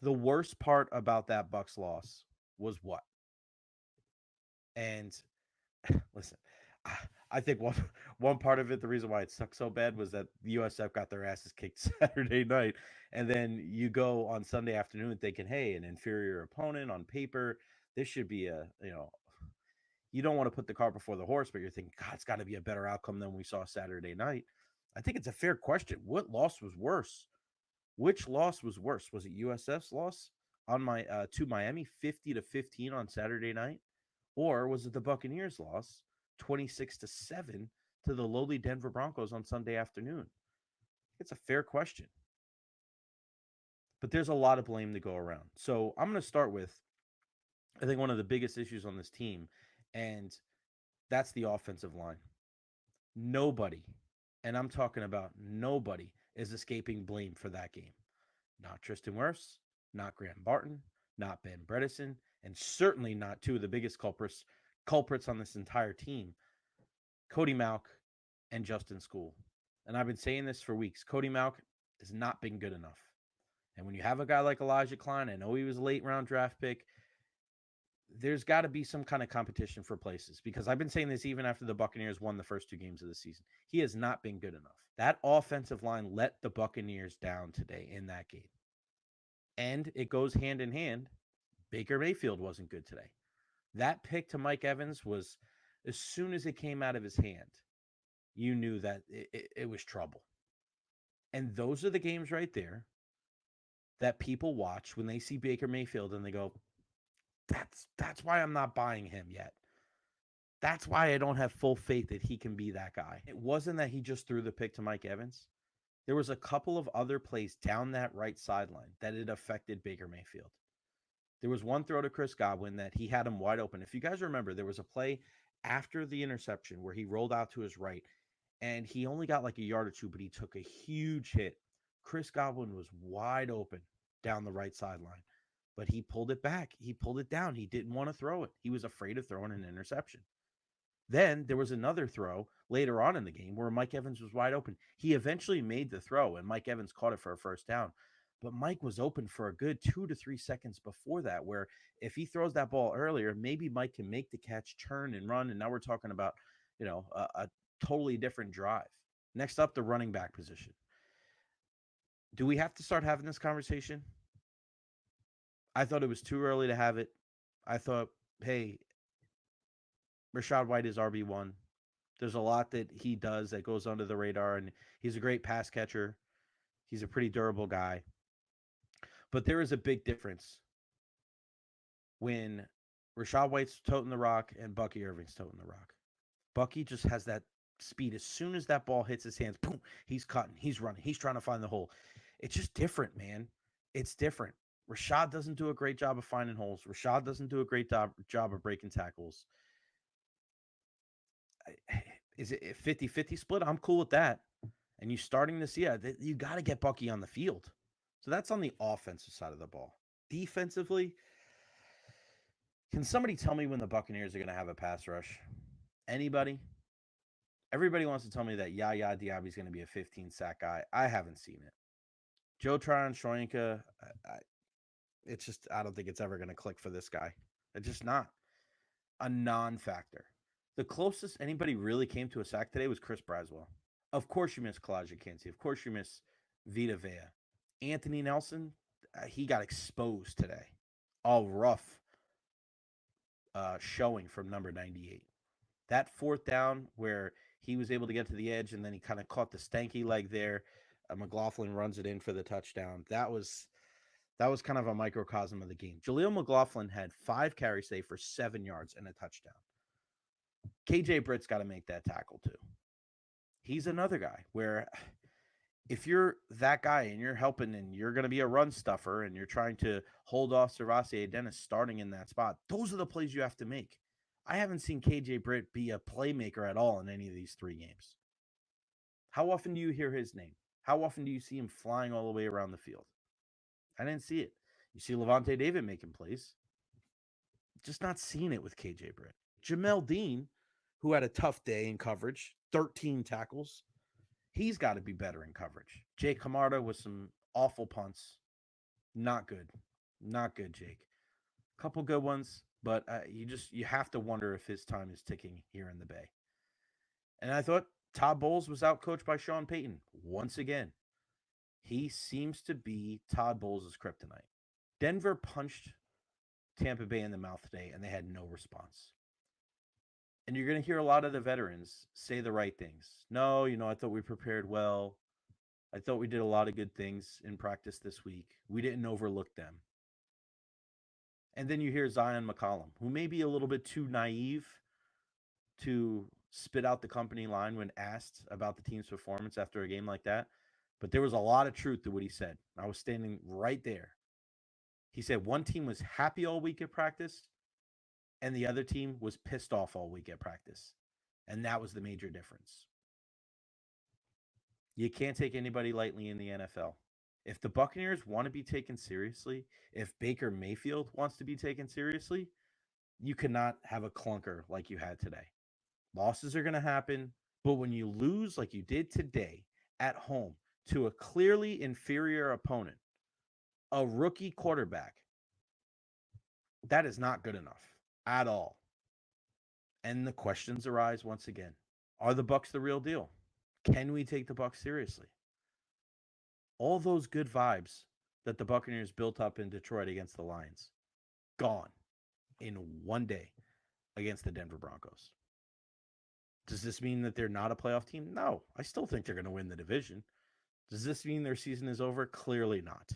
The worst part about that Bucks loss was what? And listen, I I think one part of it, the reason why it sucked so bad was that the USF got their asses kicked Saturday night, and then you go on Sunday afternoon thinking, hey, an inferior opponent on paper, this should be a you don't want to put the cart before the horse, but you're thinking, God, it's got to be a better outcome than we saw Saturday night. I think it's a fair question. What loss was worse? Which loss was worse? Was it USF's loss on my to Miami 50-15 on Saturday night? Or was it the Buccaneers loss 26-7 to the lowly Denver Broncos on Sunday afternoon? It's a fair question. But there's a lot of blame to go around. So I'm going to start with I think one of the biggest issues on this team, and that's the offensive line. Nobody, and I'm talking about nobody, is escaping blame for that game. Not Tristan Wirfs, not Graham Barton, not Ben Bredesen, and certainly not two of the biggest culprits on this entire team, Cody Mauch and Justin School. And I've been saying this for weeks. Cody Mauch has not been good enough. And when you have a guy like Elijah Klein, I know he was a late round draft pick, there's got to be some kind of competition for places because I've been saying this even after the Buccaneers won the first two games of the season. He has not been good enough. That offensive line let the Buccaneers down today in that game. And it goes hand in hand. Baker Mayfield wasn't good today. That pick to Mike Evans was, as soon as it came out of his hand, you knew that it was trouble. And those are the games right there that people watch when they see Baker Mayfield and they go, that's why I'm not buying him yet. That's why I don't have full faith that he can be that guy. It wasn't that he just threw the pick to Mike Evans. There was a couple of other plays down that right sideline that it affected Baker Mayfield. There was one throw to Chris Godwin that he had him wide open. If you guys remember, there was a play after the interception where he rolled out to his right and he only got like a yard or two, but he took a huge hit. Chris Godwin was wide open down the right sideline, but he pulled it back. He pulled it down. He didn't want to throw it. He was afraid of throwing an interception. Then there was another throw later on in the game where Mike Evans was wide open. He eventually made the throw, and Mike Evans caught it for a first down. But Mike was open for a good 2 to 3 seconds before that, where if he throws that ball earlier, maybe Mike can make the catch, turn, and run. And now we're talking about, a totally different drive. Next up, the running back position. Do we have to start having this conversation? I thought it was too early to have it. I thought, hey, Rachaad White is RB1. There's a lot that he does that goes under the radar, and he's a great pass catcher. He's a pretty durable guy. But there is a big difference when Rachaad White's toting the rock and Bucky Irving's toting the rock. Bucky just has that speed. As soon as that ball hits his hands, boom, he's cutting, he's running, he's trying to find the hole. It's just different, man. It's different. Rachaad doesn't do a great job of finding holes. Rachaad doesn't do a great job of breaking tackles. Is it 50-50 split? I'm cool with that. And you starting this, you got to get Bucky on the field. So that's on the offensive side of the ball. Defensively, can somebody tell me when the Buccaneers are going to have a pass rush? Anybody? Everybody wants to tell me that Yaya Diaby is going to be a 15-sack guy. I haven't seen it. Joe Tryon-Shoyinka, it's just, I don't think it's ever going to click for this guy. It's just not. A non-factor. The closest anybody really came to a sack today was Chris Braswell. Of course you miss Kalijah Kancey. Of course you miss Vita Vea. Anthony Nelson, he got exposed today. All rough showing from number 98. That fourth down where he was able to get to the edge and then he kind of caught the stanky leg there. McLaughlin runs it in for the touchdown. That was kind of a microcosm of the game. Jaleel McLaughlin had 5 carries today for 7 yards and a touchdown. KJ Britt's got to make that tackle too. He's another guy where if you're that guy and you're helping and you're going to be a run stuffer and you're trying to hold off SirVocea Dennis starting in that spot, those are the plays you have to make. I haven't seen KJ Britt be a playmaker at all in any of these 3 games. How often do you hear his name? How often do you see him flying all the way around the field? I didn't see it. You see Levante David making plays. Just not seeing it with KJ Britt. Jamel Dean, who had a tough day in coverage, 13 tackles. He's got to be better in coverage. Jake Camarda with some awful punts. Not good. Not good, Jake. Couple good ones, but you have to wonder if his time is ticking here in the Bay. And I thought Todd Bowles was outcoached by Sean Payton once again. He seems to be Todd Bowles' kryptonite. Denver punched Tampa Bay in the mouth today, and they had no response. And you're going to hear a lot of the veterans say the right things. No, I thought we prepared well. I thought we did a lot of good things in practice this week. We didn't overlook them. And then you hear Zion McCollum, who may be a little bit too naive to spit out the company line when asked about the team's performance after a game like that. But there was a lot of truth to what he said. I was standing right there. He said one team was happy all week at practice, and the other team was pissed off all week at practice. And that was the major difference. You can't take anybody lightly in the NFL. If the Buccaneers want to be taken seriously, if Baker Mayfield wants to be taken seriously, you cannot have a clunker like you had today. Losses are going to happen, but when you lose like you did today at home to a clearly inferior opponent, a rookie quarterback, that is not good enough at all. And the questions arise once again. Are the Bucs the real deal? Can we take the Bucs seriously? All those good vibes that the Buccaneers built up in Detroit against the Lions, gone in one day against the Denver Broncos. Does this mean that they're not a playoff team? No, I still think they're going to win the division. Does this mean their season is over? Clearly not.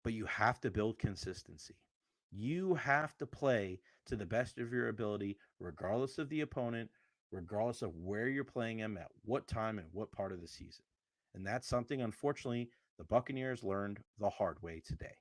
But you have to build consistency. You have to play to the best of your ability, regardless of the opponent, regardless of where you're playing them at what time and what part of the season. And that's something, unfortunately, the Buccaneers learned the hard way today.